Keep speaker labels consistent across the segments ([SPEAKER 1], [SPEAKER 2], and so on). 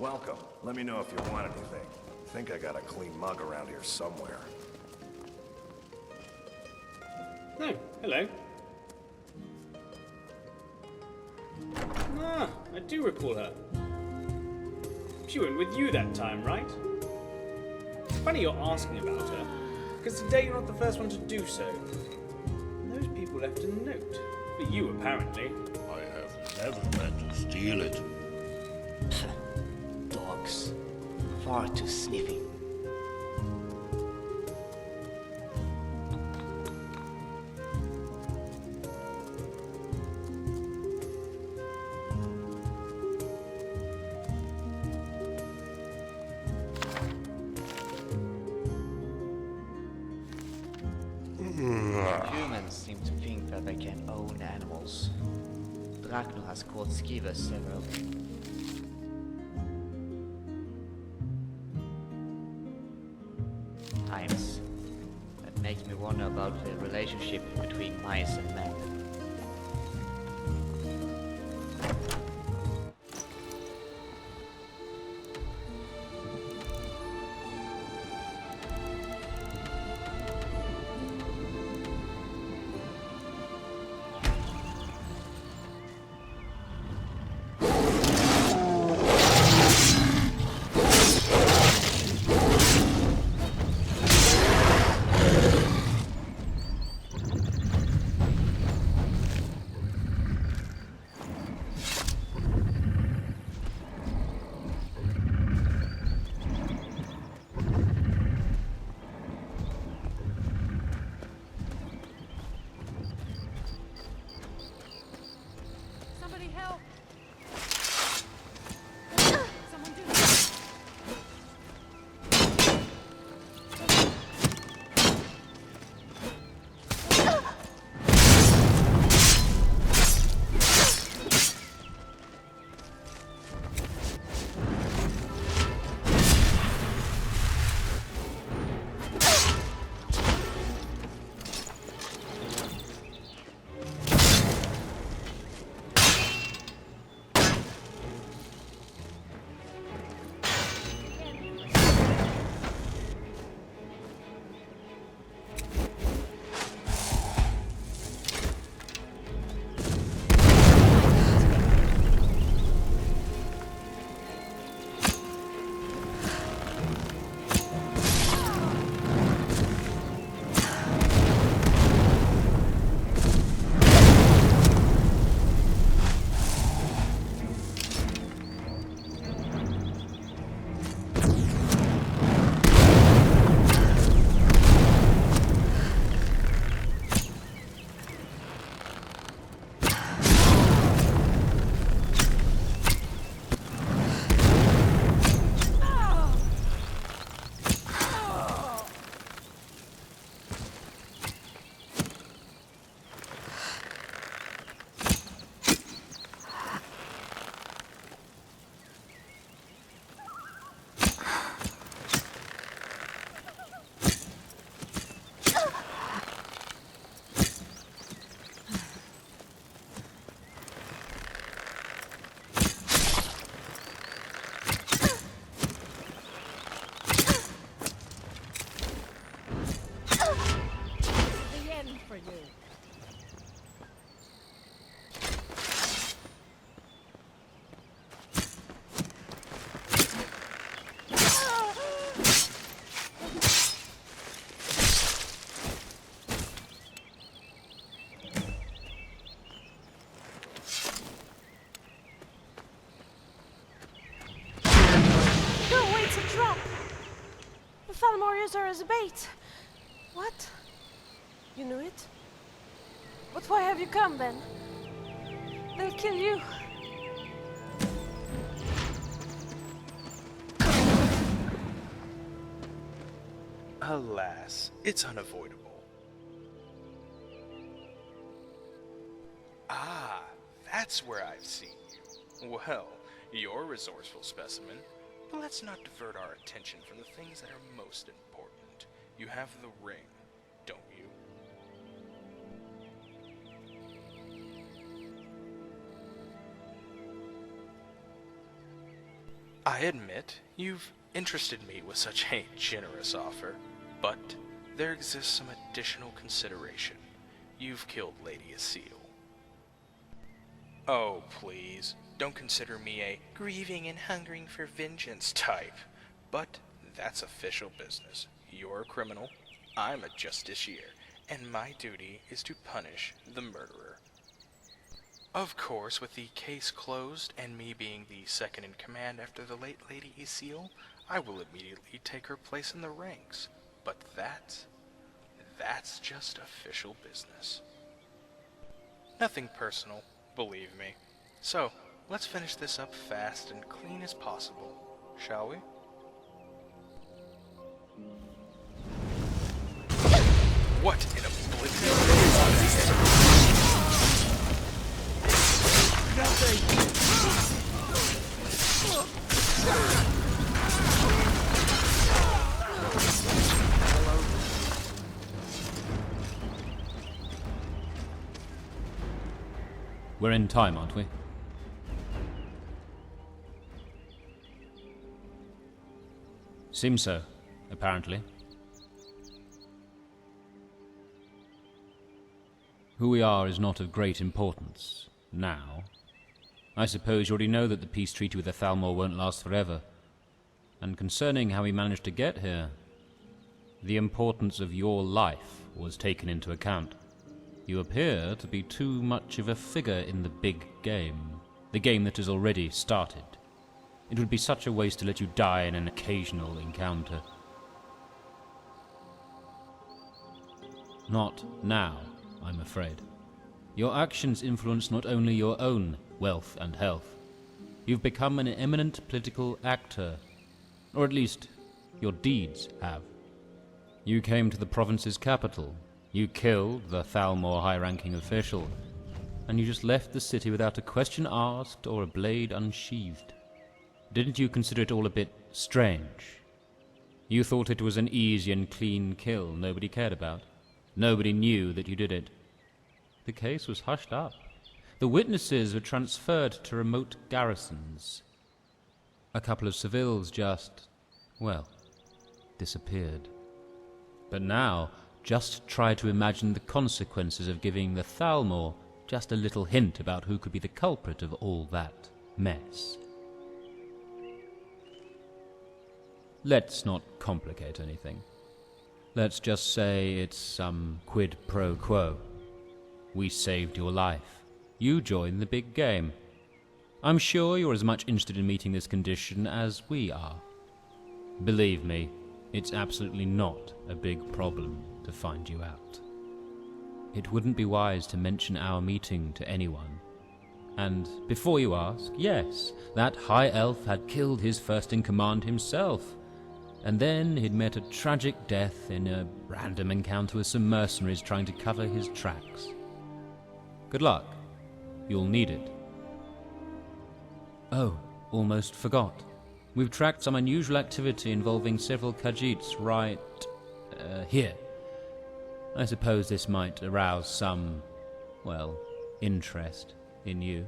[SPEAKER 1] Welcome. Let me know if you want anything. I think I got a clean mug around here somewhere.
[SPEAKER 2] Oh, hello. Ah, I do recall her. She went with you that time, right? Funny you're asking about her, because today you're not the first one to do so. Those people left a note. For you, apparently.
[SPEAKER 3] I have never meant to steal it.
[SPEAKER 4] Dogs. Far too sniffy. Humans seem to think that they can own animals. Ragnar has caught skivers several. Times. That makes me wonder about the relationship between mice and men.
[SPEAKER 5] Her as a bait. What? You knew it? But why have you come then? They'll kill you.
[SPEAKER 6] Alas, it's unavoidable. Ah, that's where I've seen you. Well, you're a resourceful specimen. But let's not divert our attention from the things that are most important. You have the ring, don't you? I admit you've interested me with such a generous offer, but there exists some additional consideration. You've killed Lady Asil. Oh, please, don't consider me a grieving and hungering for vengeance type. But that's official business. You're a criminal, I'm a justiciar, and my duty is to punish the murderer. Of course, with the case closed and me being the second in command after the late Lady Asil, I will immediately take her place in the ranks. But that's just official business. Nothing personal, believe me. So, let's finish this up fast and clean as possible, shall we? What in oblivion?
[SPEAKER 7] We're in time, aren't we? Seems so, apparently. Who we are is not of great importance now. I suppose you already know that the peace treaty with the Thalmor won't last forever. And concerning how we managed to get here, the importance of your life was taken into account. You appear to be too much of a figure in the big game, the game that has already started. It would be such a waste to let you die in an occasional encounter. Not now, I'm afraid. Your actions influence not only your own wealth and health. You've become an eminent political actor, or at least your deeds have. You came to the province's capital, you killed the Thalmor high-ranking official, and you just left the city without a question asked or a blade unsheathed. Didn't you consider it all a bit strange? You thought it was an easy and clean kill nobody cared about. Nobody knew that you did it. The case was hushed up. The witnesses were transferred to remote garrisons. A couple of civils just, well, disappeared. But now, just try to imagine the consequences of giving the Thalmor just a little hint about who could be the culprit of all that mess. Let's not complicate anything. Let's just say it's some quid pro quo. We saved your life. You joined the big game. I'm sure you're as much interested in meeting this condition as we are. Believe me, it's absolutely not a big problem to find you out. It wouldn't be wise to mention our meeting to anyone. And before you ask, yes, that high elf had killed his first-in-command himself. And then he'd met a tragic death in a random encounter with some mercenaries trying to cover his tracks. Good luck. You'll need it. Oh, almost forgot. We've tracked some unusual activity involving several Khajiits right here. I suppose this might arouse some, well, interest in you.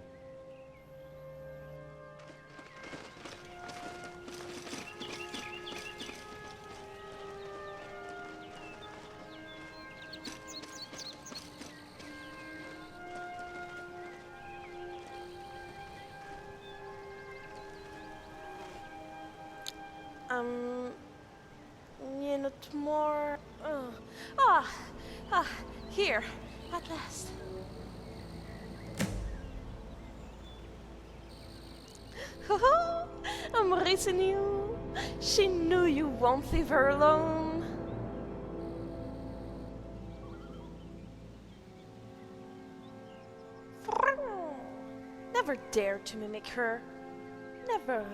[SPEAKER 5] Minute more. Here, at last. Mrissi knew. She knew you won't leave her alone. Never dare to mimic her. Never.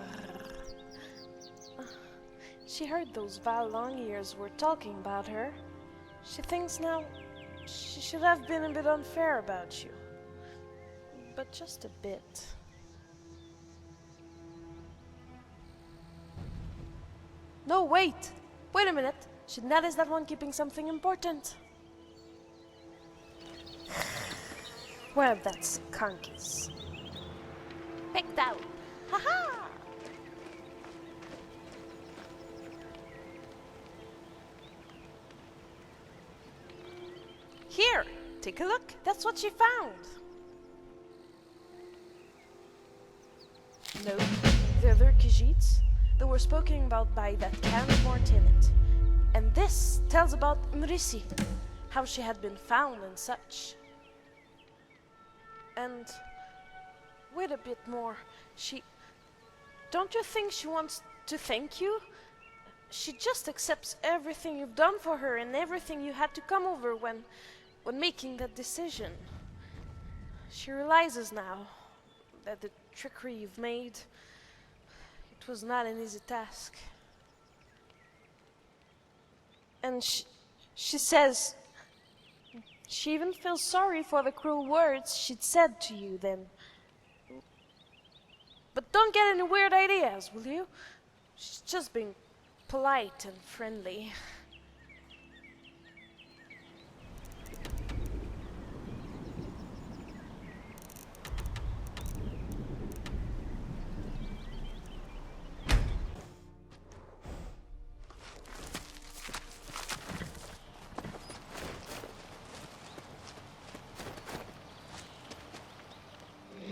[SPEAKER 5] She heard those vile long ears were talking about her. She thinks now she should have been a bit unfair about you. But just a bit. No, wait! Wait a minute! Shinad is that one keeping something important. Where that skunk is. Picked out! Haha! Here, take a look. That's what she found. No, the other Khajiits that were spoken about by that Canmore tenant. And this tells about Mrissi, how she had been found and such. And wait a bit more. Don't you think she wants to thank you? She just accepts everything you've done for her and everything you had to come over when making that decision. She realizes now that the trickery you've made, it was not an easy task. And she says she even feels sorry for the cruel words she'd said to you then. But don't get any weird ideas, will you? She's just being polite and friendly.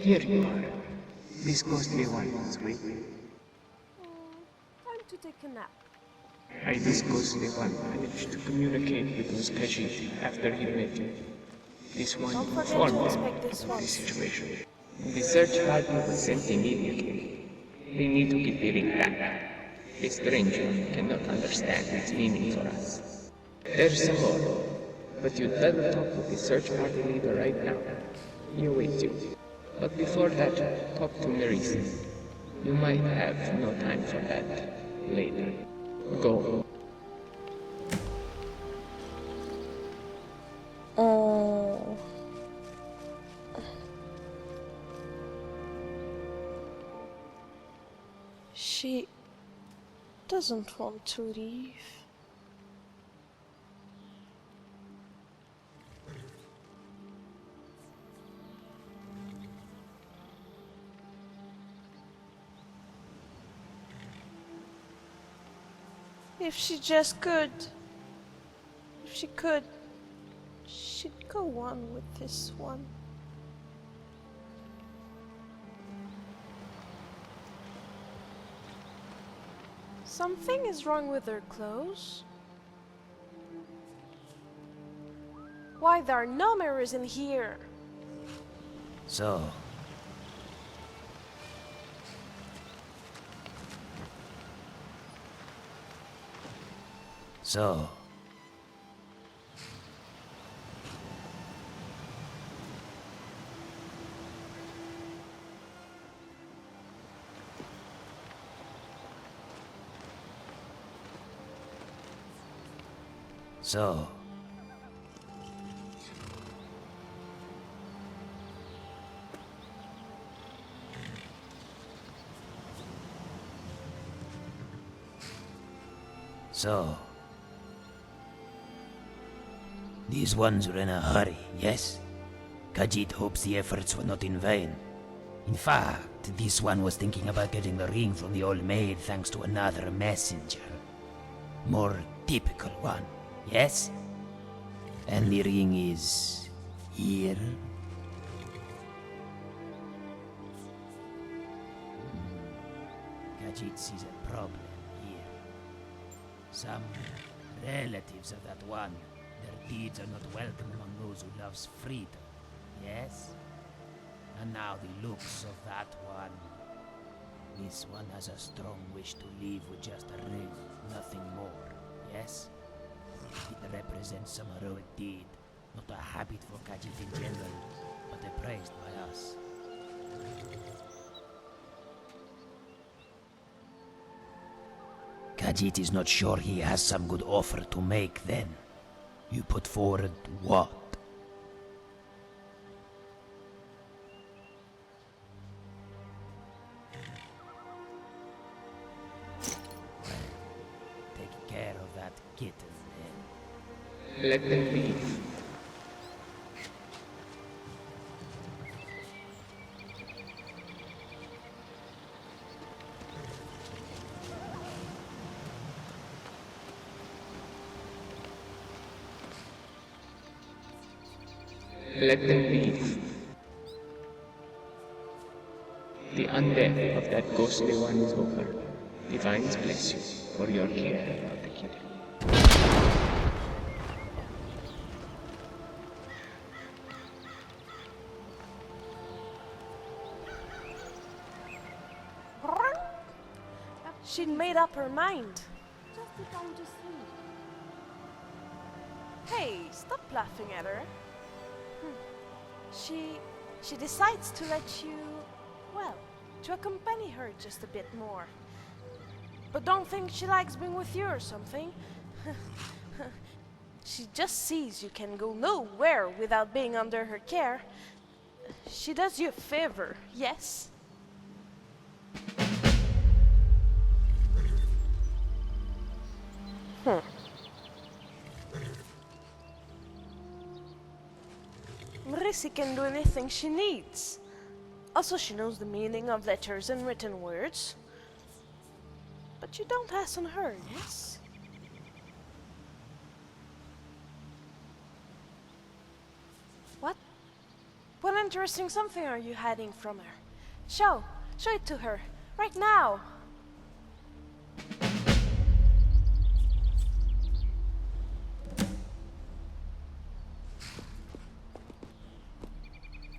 [SPEAKER 8] Here you are. This ghostly one is with me.
[SPEAKER 5] Time to take a nap.
[SPEAKER 8] This ghostly one managed to communicate with those Khajiit after he met you. This one
[SPEAKER 5] Don't forget
[SPEAKER 8] informed
[SPEAKER 5] to
[SPEAKER 8] him
[SPEAKER 5] inspect this
[SPEAKER 8] of
[SPEAKER 5] one.
[SPEAKER 8] the situation. The search party was sent immediately. They need to get the ring back. The stranger cannot understand its meaning for us. There's some more, but you'd better talk with the search party leader right now. He awaits you. But before that, talk to Mrissi. You might have no time for that later. Go.
[SPEAKER 5] Oh. She doesn't want to leave. If she just could. If she could, she'd go on with this one. Something is wrong with her clothes. Why, there are no mirrors in here.
[SPEAKER 9] So, So, so, so, these ones were in a hurry, yes? Khajiit hopes the efforts were not in vain. In fact, this one was thinking about getting the ring from the old maid thanks to another messenger. More typical one, yes? And the ring is here? Khajiit sees a problem here. Some relatives of that one, their deeds are not welcome among those who loves freedom, yes? And now the looks of that one. This one has a strong wish to leave with just a ring, nothing more, yes? It represents some heroic deed, not a habit for Khajiit in general, but appraised by us. Khajiit is not sure he has some good offer to make then. You put forward what? Take care of that kitten then.
[SPEAKER 8] Let them leave. Let them leave. The undeath of that ghostly one is over. Divines bless you for your care of the kid.
[SPEAKER 5] She'd made up her mind.
[SPEAKER 10] Just the time to sleep.
[SPEAKER 5] Hey, stop laughing at her. She decides to let you, well, to accompany her just a bit more. But don't think she likes being with you or something. She just sees you can go nowhere without being under her care. She does you a favor, yes? Mrissi can do anything she needs. Also, she knows the meaning of letters and written words. But you don't ask on her, yes? What? What interesting something are you hiding from her? Show it to her, right now!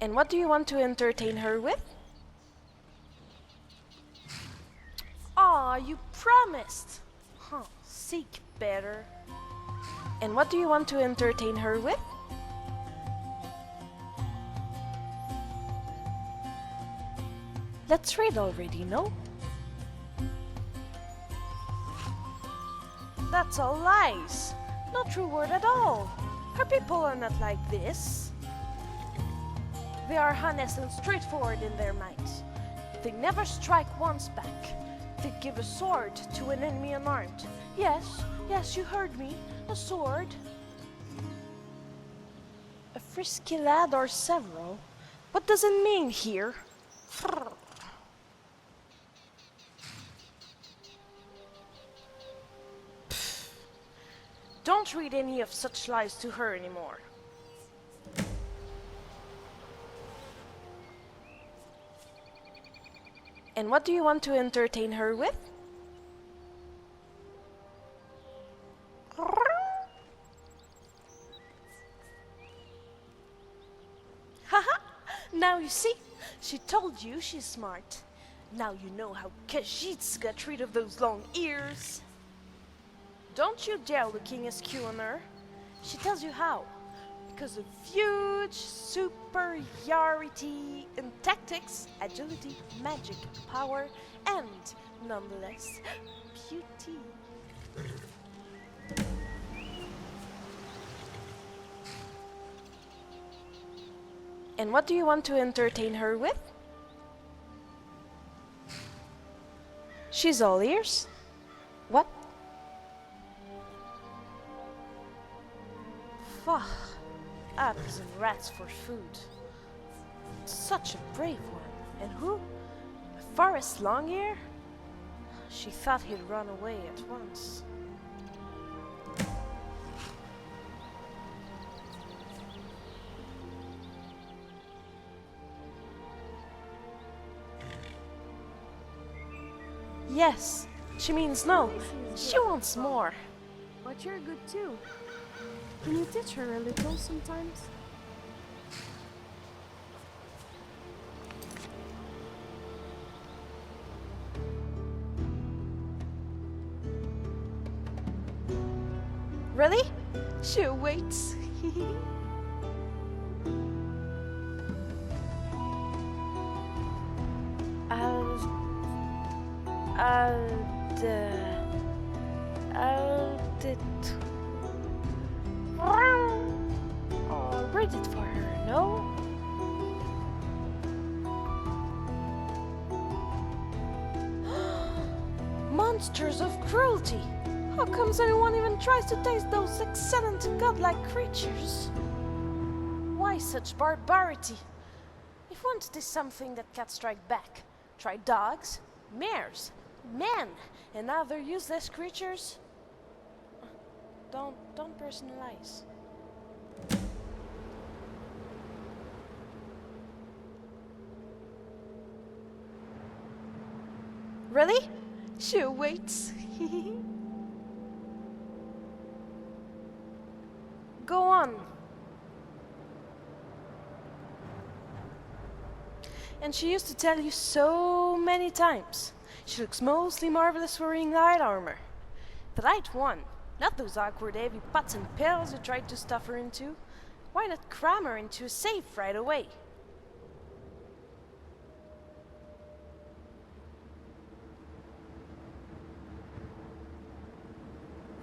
[SPEAKER 5] And what do you want to entertain her with? Aw, you promised! Huh, seek better. And what do you want to entertain her with? Let's read already, no? That's all lies. No true word at all. Her people are not like this. They are honest and straightforward in their minds. They never strike once back. They give a sword to an enemy unarmed. Yes, you heard me. A sword. A frisky lad or several? What does it mean here? Don't read any of such lies to her anymore. And what do you want to entertain her with? Haha! Now you see, she told you she's smart. Now you know how Khajiits got rid of those long ears. Don't you dare looking askew on her. She tells you how. Because of huge superiority in tactics, agility, magic, power, and nonetheless, beauty. And what do you want to entertain her with? She's all ears. What? Fuck. Apes and rats for food. Such a brave one. And who? Forest Longear? She thought he'd run away at once. Yes, she means no. She wants more.
[SPEAKER 10] But you're good too. Can you teach her a little sometimes?
[SPEAKER 5] Really? She waits. I'll read it for her, no? Monsters of cruelty! How comes anyone even tries to taste those excellent godlike creatures? Why such barbarity? If one is something that can't strike back, try dogs, mares, men, and other useless creatures. Don't personalize. Really? Sure, waits. Go on. And she used to tell you so many times. She looks mostly marvelous wearing light armor. The light one, not those awkward heavy pots and pills you tried to stuff her into. Why not cram her into a safe right away?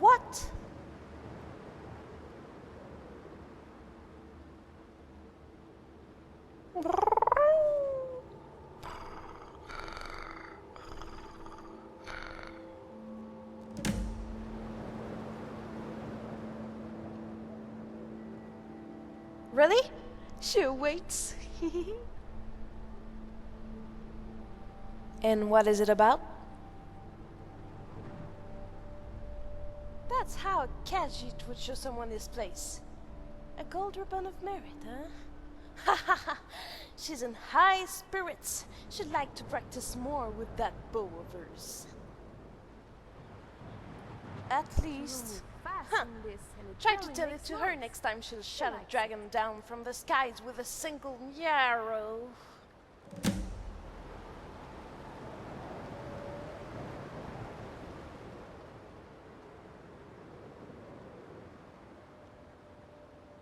[SPEAKER 5] What? Really? Sure, waits. And what is it about? That's how a Khajiit would show someone his place. A gold ribbon of merit, huh? Ha ha ha! She's in high spirits. She'd like to practice more with that bow of hers. At least. Huh. Try to tell it to her next time she'll shut a dragon down from the skies with a single arrow.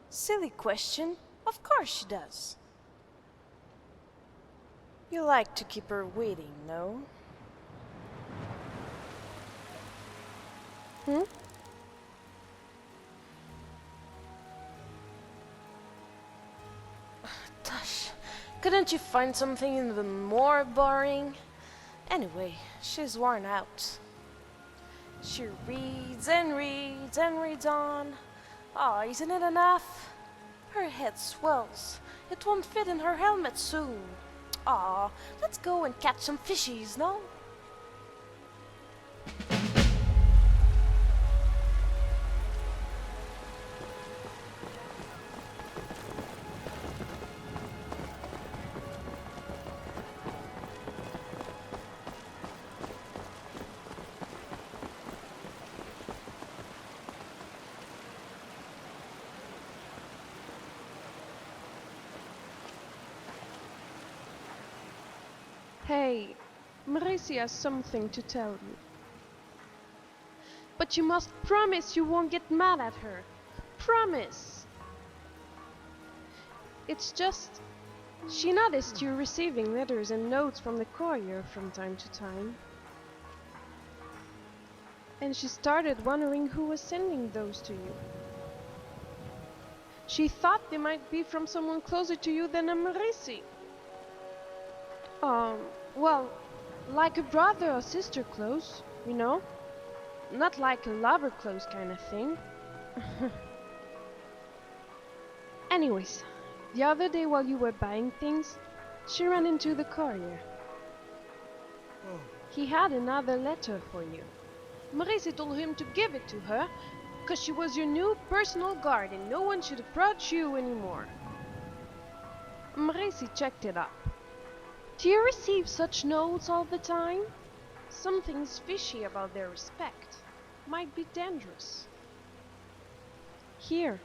[SPEAKER 5] Silly question. Of course she does. You like to keep her waiting, no? Hmm? Tush, couldn't you find something even more boring? Anyway, she's worn out. She reads and reads and reads on. Ah, isn't it enough? Her head swells. It won't fit in her helmet soon. Ah, let's go and catch some fishies, no?
[SPEAKER 10] Hey, Mrissi has something to tell you. But you must promise you won't get mad at her. Promise! It's just... she noticed you receiving letters and notes from the courier from time to time. And she started wondering who was sending those to you. She thought they might be from someone closer to you than a Mrissi. Well, like a brother or sister close, you know? Not like a lover close kind of thing. Anyways, the other day while you were buying things, she ran into the courier. He had another letter for you. Mrissi told him to give it to her, because she was your new personal guard and no one should approach you anymore. Mrissi checked it up. Do you receive such notes all the time? Something's fishy about their respect. Might be dangerous. Here.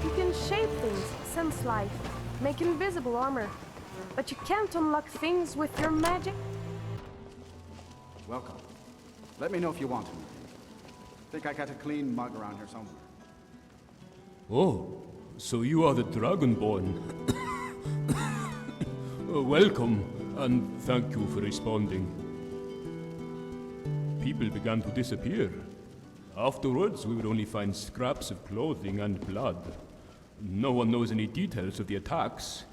[SPEAKER 5] You can shape things, sense life, make invisible armor. But you can't unlock things with your magic.
[SPEAKER 11] Welcome. Let me know if you want to. Think I got a clean mug around here somewhere.
[SPEAKER 12] Oh, so you are the Dragonborn. Welcome, and thank you for responding. People began to disappear. Afterwards, we would only find scraps of clothing and blood. No one knows any details of the attacks,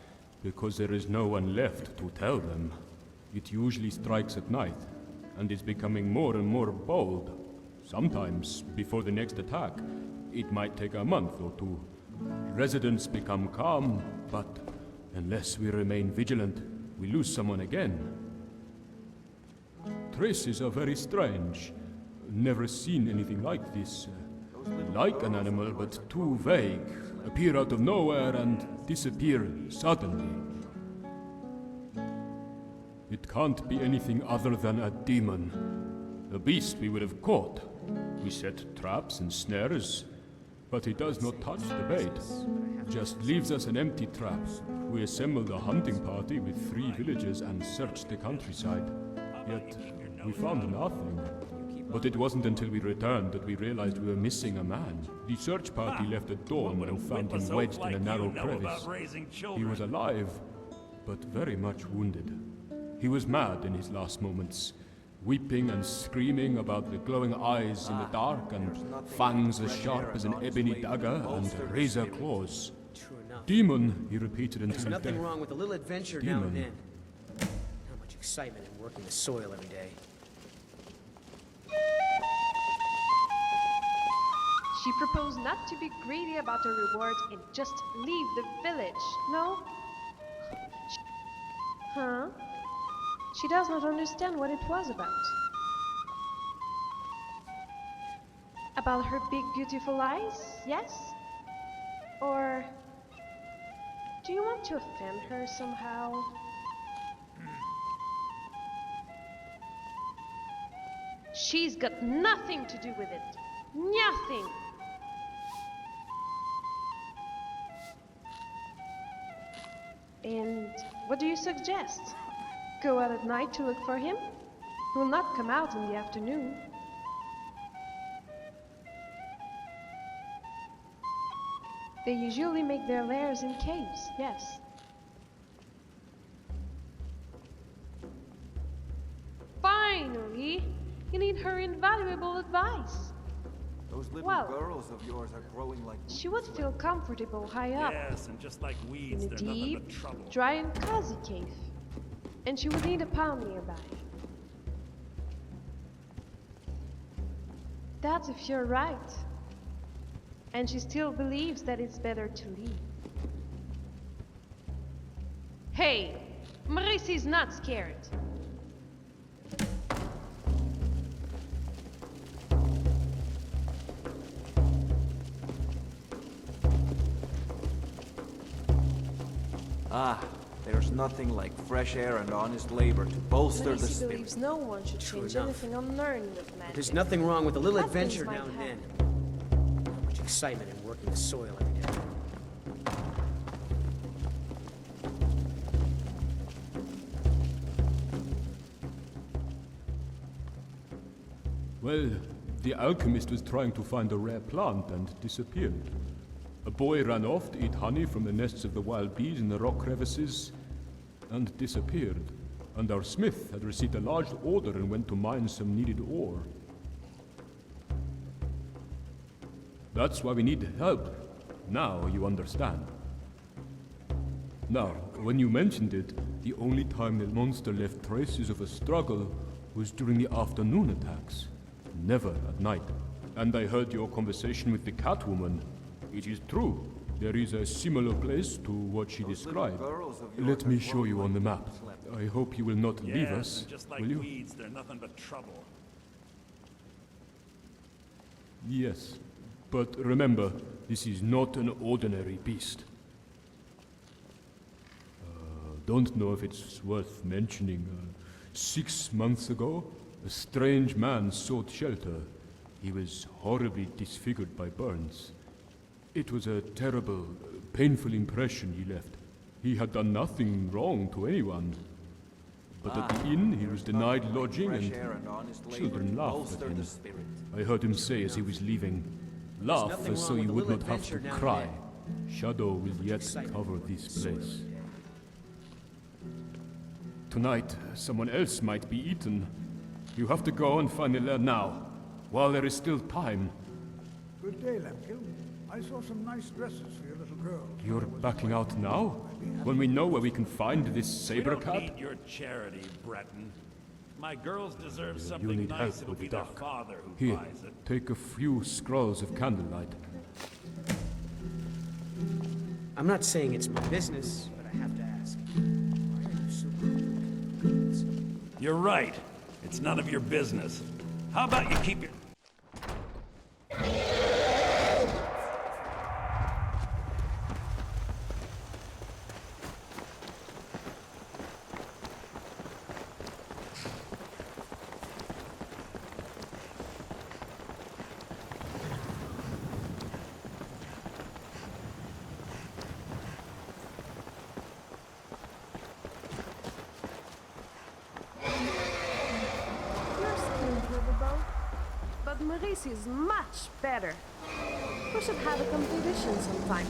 [SPEAKER 12] because there is no one left to tell them. It usually strikes at night. and is becoming more and more bold. Sometimes, before the next attack, it might take a month or two. Residents become calm, but unless we remain vigilant, we lose someone again. Traces are very strange. Never seen anything like this. Like an animal, but too vague. Appear out of nowhere and disappear suddenly. It can't be anything other than a demon. A beast we would have caught. We set traps and snares, but it does not touch the bait. Just leaves us an empty trap. We assembled a hunting party with 3 villagers and searched the countryside. Yet, we found nothing. But it wasn't until we returned that we realized we were missing a man. The search party left at dawn and found him wedged in a narrow crevice. He was alive, but very much wounded. He was mad in his last moments, weeping and screaming about the glowing eyes in the dark and fangs as sharp as an ebony dagger and razor claws. Demon, he repeated until
[SPEAKER 13] There's nothing wrong with a little adventure now and then. How much excitement in working the soil every day.
[SPEAKER 10] She proposed not to be greedy about the reward and just leave the village, no? Huh? She does not understand what it was about. About her big beautiful eyes, yes? Or do you want to offend her somehow? She's got nothing to do with it. Nothing! And what do you suggest? Go out at night to look for him? He will not come out in the afternoon. They usually make their lairs in caves, yes. Finally! You need her invaluable advice.
[SPEAKER 11] Those little
[SPEAKER 10] Well,
[SPEAKER 11] girls of yours are growing like...
[SPEAKER 10] She would feel comfortable high up.
[SPEAKER 14] Yes, and just like weeds,
[SPEAKER 10] in a
[SPEAKER 14] they're nothing
[SPEAKER 10] deep,
[SPEAKER 14] but trouble.
[SPEAKER 10] dry and cozy cave. And she would need a pond nearby. That's if you're right. And she still believes that it's better to leave. Hey! Mrissi's not scared.
[SPEAKER 15] Ah, there's nothing like fresh air and honest labor to bolster the
[SPEAKER 5] Mrissi
[SPEAKER 15] spirit.
[SPEAKER 5] believes no one should change
[SPEAKER 13] enough.
[SPEAKER 5] anything unearned with magic.
[SPEAKER 13] There's nothing wrong with a little
[SPEAKER 5] Bad things
[SPEAKER 13] adventure
[SPEAKER 5] might
[SPEAKER 13] now and then.
[SPEAKER 5] happen.
[SPEAKER 13] How much excitement in working the soil every day.
[SPEAKER 12] Well, the alchemist was trying to find a rare plant and disappeared. A boy ran off to eat honey from the nests of the wild bees in the rock crevices and disappeared. And our smith had received a large order and went to mine some needed ore. That's why we need help. Now you understand. Now, when you mentioned it, the only time the monster left traces of a struggle was during the afternoon attacks. Never at night. And I heard your conversation with the Catwoman. It is true. There is a similar place to what she described. Let me show you on the map. I hope you will not leave us,
[SPEAKER 14] and just like
[SPEAKER 12] will you?
[SPEAKER 14] weeds, they're nothing but trouble.
[SPEAKER 12] Yes. But remember, this is not an ordinary beast. Don't know if it's worth mentioning. 6 months ago, a strange man sought shelter. He was horribly disfigured by burns. It was a terrible, painful impression he left. He had done nothing wrong to anyone. But at the inn, he was denied lodging and children laughed at him. I heard him say as he was leaving, "Laugh as so you would not have to cry. Shadow will yet cover this place." Tonight, someone else might be eaten. You have to go and find the lair now, while there is still time.
[SPEAKER 16] Good day, Lemkin. I saw some nice dresses for your little girl.
[SPEAKER 12] You're backing out now? When we know where we can find this
[SPEAKER 14] We
[SPEAKER 12] saber
[SPEAKER 14] don't
[SPEAKER 12] cat?
[SPEAKER 14] need your charity, Breton. my girls deserve
[SPEAKER 12] You
[SPEAKER 14] something
[SPEAKER 12] need
[SPEAKER 14] nice.
[SPEAKER 12] help
[SPEAKER 14] It'll
[SPEAKER 12] with
[SPEAKER 14] be
[SPEAKER 12] the
[SPEAKER 14] their
[SPEAKER 12] dock.
[SPEAKER 14] father who
[SPEAKER 12] Here,
[SPEAKER 14] buys it.
[SPEAKER 12] take a few scrolls of candlelight.
[SPEAKER 13] I'm not saying it's my business, but I have to ask. Why are you so cool?
[SPEAKER 14] You're right. It's none of your business. How about you keep your...
[SPEAKER 5] You're skilled with the bow, but Mrissi is much better. We should have a competition sometime.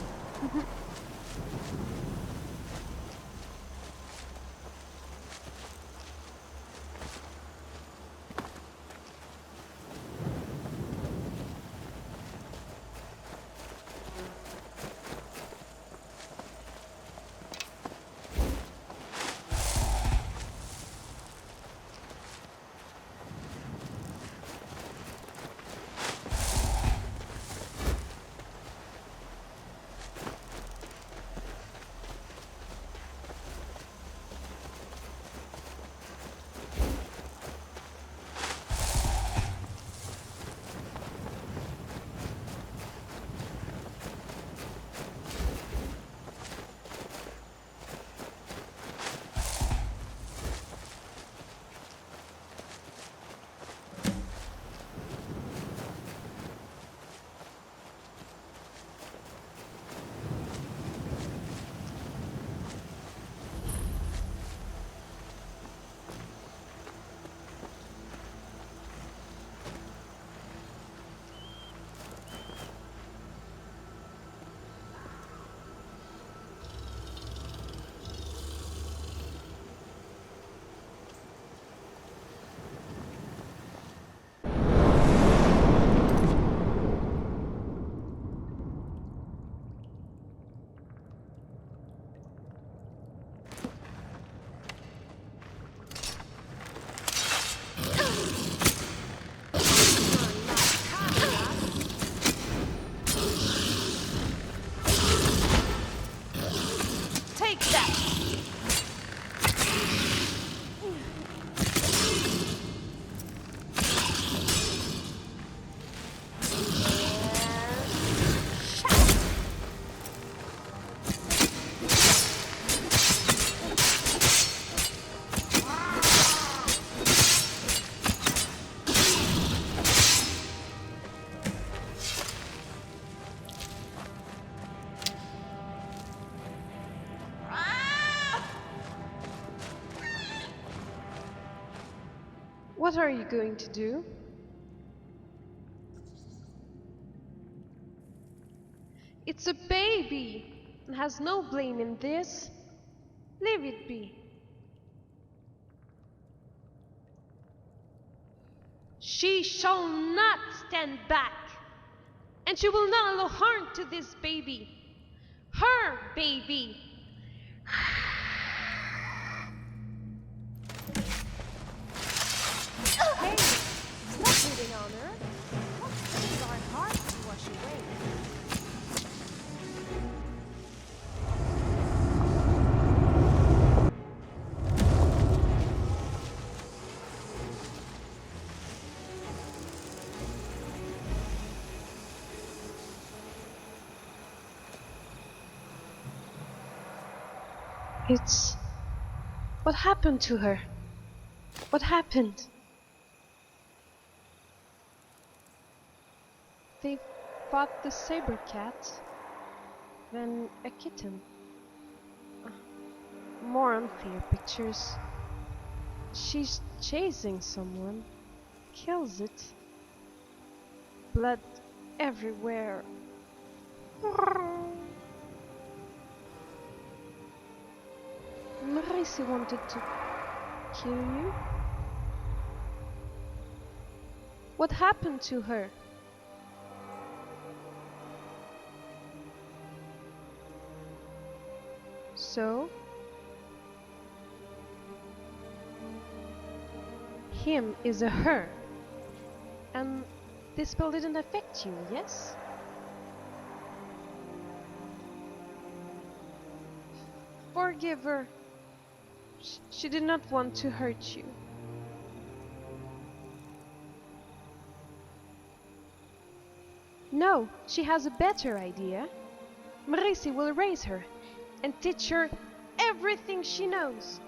[SPEAKER 5] Take that!
[SPEAKER 10] What are you going to do? It's a baby and has no blame in this. Leave it be. She shall not stand back, and she will not allow harm to this baby. Her baby.
[SPEAKER 5] Hey, stop hitting on her. Things are hard to wash away.
[SPEAKER 10] It's... What happened to her? What happened? They fought the saber cat, then a kitten. More unclear pictures. She's chasing someone, kills it. Blood everywhere. Mrissi wanted to kill you. What happened to her? So? him is a her. And this spell didn't affect you, yes? Forgive her. She did not want to hurt you. No, she has a better idea. Mrissi will raise her and teach her everything she knows.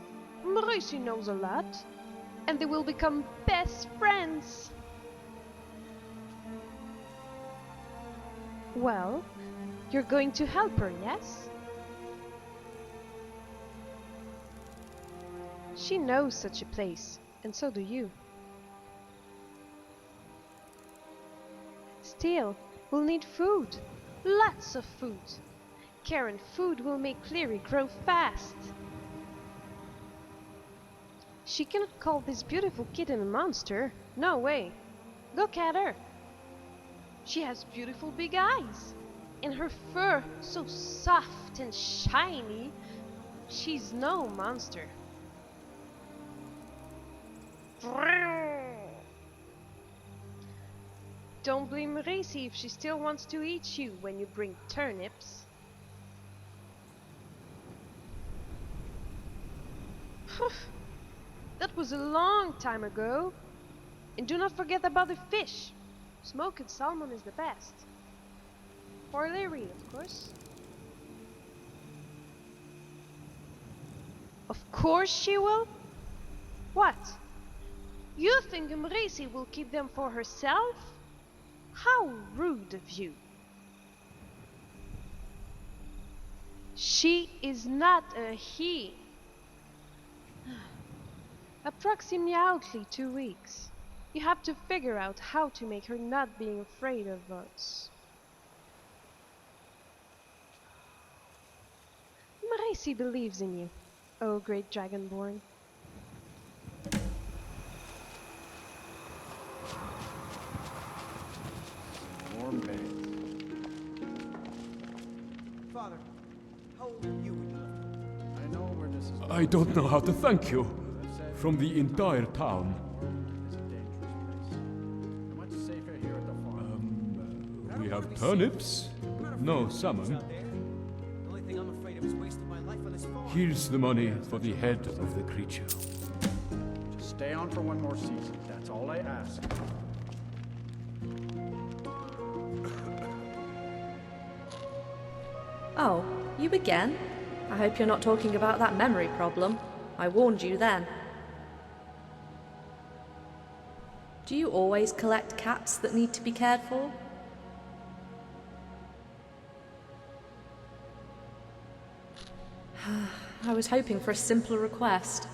[SPEAKER 10] Mrissi knows a lot, and they will become best friends. Well, you're going to help her, yes? She knows such a place, and so do you. Still, we'll need food. Lots of food. Karen, food will make Cleary grow fast. She cannot call this beautiful kitten a monster. No way. Look at her. She has beautiful big eyes. And her fur so soft and shiny. She's no monster. Don't blame Mrissi if she still wants to eat you when you bring turnips. That was a long time ago. And do not forget about the fish. Smoked salmon is the best. For Larry, of course. Of course she will? What? You think Mrissi will keep them for herself? How rude of you. She is not a he. Approximately 2 weeks. You have to figure out how to make her not being afraid of us. Mrissi believes in you, oh great Dragonborn.
[SPEAKER 11] More maids.
[SPEAKER 13] Father, how old were you when you left?
[SPEAKER 11] I know where this is going.
[SPEAKER 12] I don't know how to thank you. From the entire town.
[SPEAKER 11] It's a dangerous place. Much safer here at the farm.
[SPEAKER 12] We have turnips, no salmon.
[SPEAKER 13] The only thing I'm afraid of is wasting my life on this farm.
[SPEAKER 12] Here's the money for the head of the creature.
[SPEAKER 11] Just stay on for one more season. That's all I ask.
[SPEAKER 17] Oh, you again? I hope you're not talking about that memory problem. I warned you then. Do you always collect cats that need to be cared for? I was hoping for a simpler request.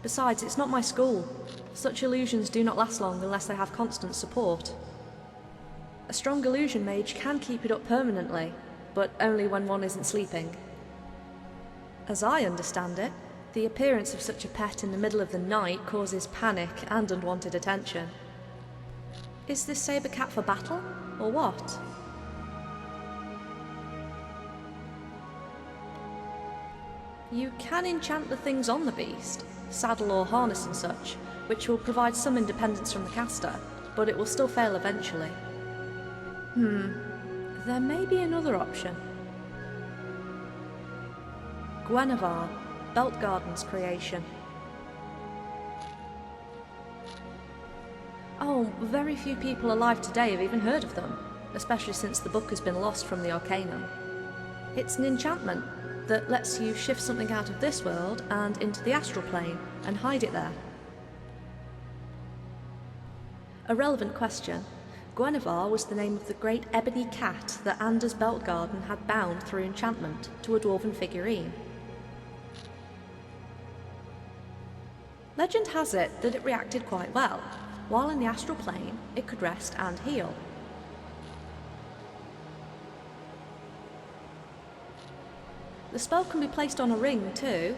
[SPEAKER 17] Besides, it's not my school. Such illusions do not last long unless they have constant support. A strong illusion mage can keep it up permanently, but only when one isn't sleeping. As I understand it, the appearance of such a pet in the middle of the night causes panic and unwanted attention. Is this saber cat for battle, or what? You can enchant the things on the beast, saddle or harness and such, which will provide some independence from the caster, but it will still fail eventually. There may be another option. Guinevere, Beltgarden's creation. Oh, very few people alive today have even heard of them, especially since the book has been lost from the Arcanum. It's an enchantment that lets you shift something out of this world and into the astral plane and hide it there. A relevant question. Guinevere was the name of the great ebony cat that Anders Beltgarden had bound through enchantment to a dwarven figurine. Legend has it that it reacted quite well. While in the astral plane, it could rest and heal. The spell can be placed on a ring too.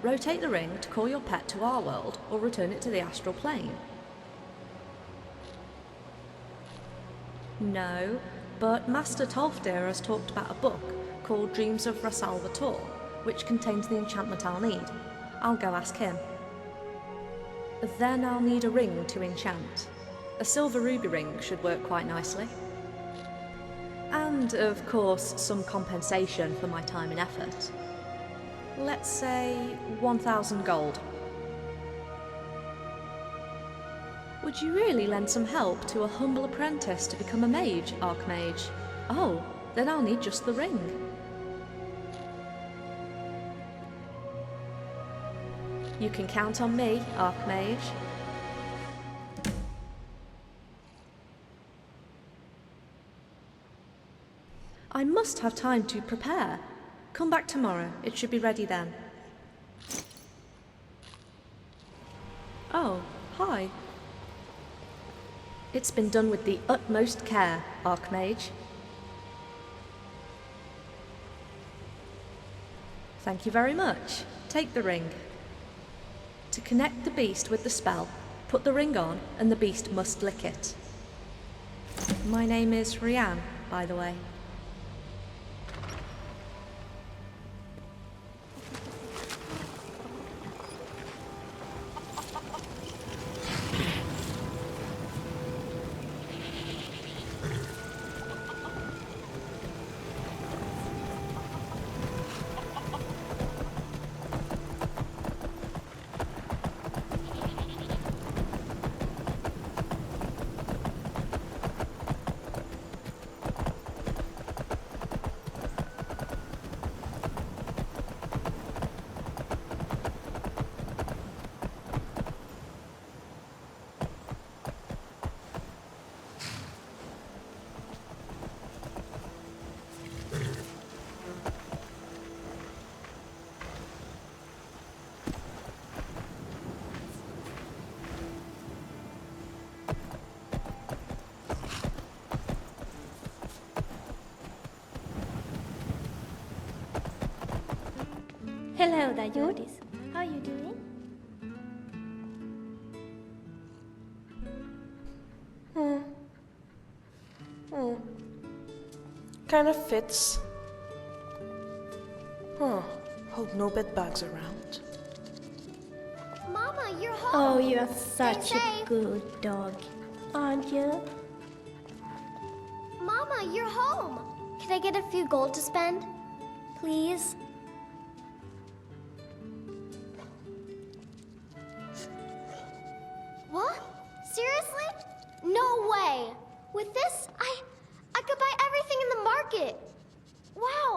[SPEAKER 17] Rotate the ring to call your pet to our world or return it to the astral plane. No, but Master Tolfdir has talked about a book called Dreams of Rasalvator, which contains the enchantment I'll need. I'll go ask him. Then I'll need a ring to enchant. A silver ruby ring should work quite nicely. And, of course, some compensation for my time and effort. Let's say 1,000 gold. Would you really lend some help to a humble apprentice to become a mage, Archmage? Oh, then I'll need just the ring. You can count on me, Archmage. I must have time to prepare. Come back tomorrow. It should be ready then. Oh, hi. It's been done with the utmost care, Archmage. Thank you very much. Take the ring. To connect the beast with the spell, put the ring on and the beast must lick it. My name is Rianne, by the way.
[SPEAKER 18] Hello there, Jordis. How are you doing?
[SPEAKER 5] Kind of fits. Hope no bed bugs around.
[SPEAKER 18] Mama, you're home.
[SPEAKER 19] Oh, you're such
[SPEAKER 18] Stay
[SPEAKER 19] a
[SPEAKER 18] safe.
[SPEAKER 19] good dog, aren't you?
[SPEAKER 18] Mama, you're home. Can I get a few gold to spend? Please? What? Seriously? No way. With this, I could buy everything in the market. Wow,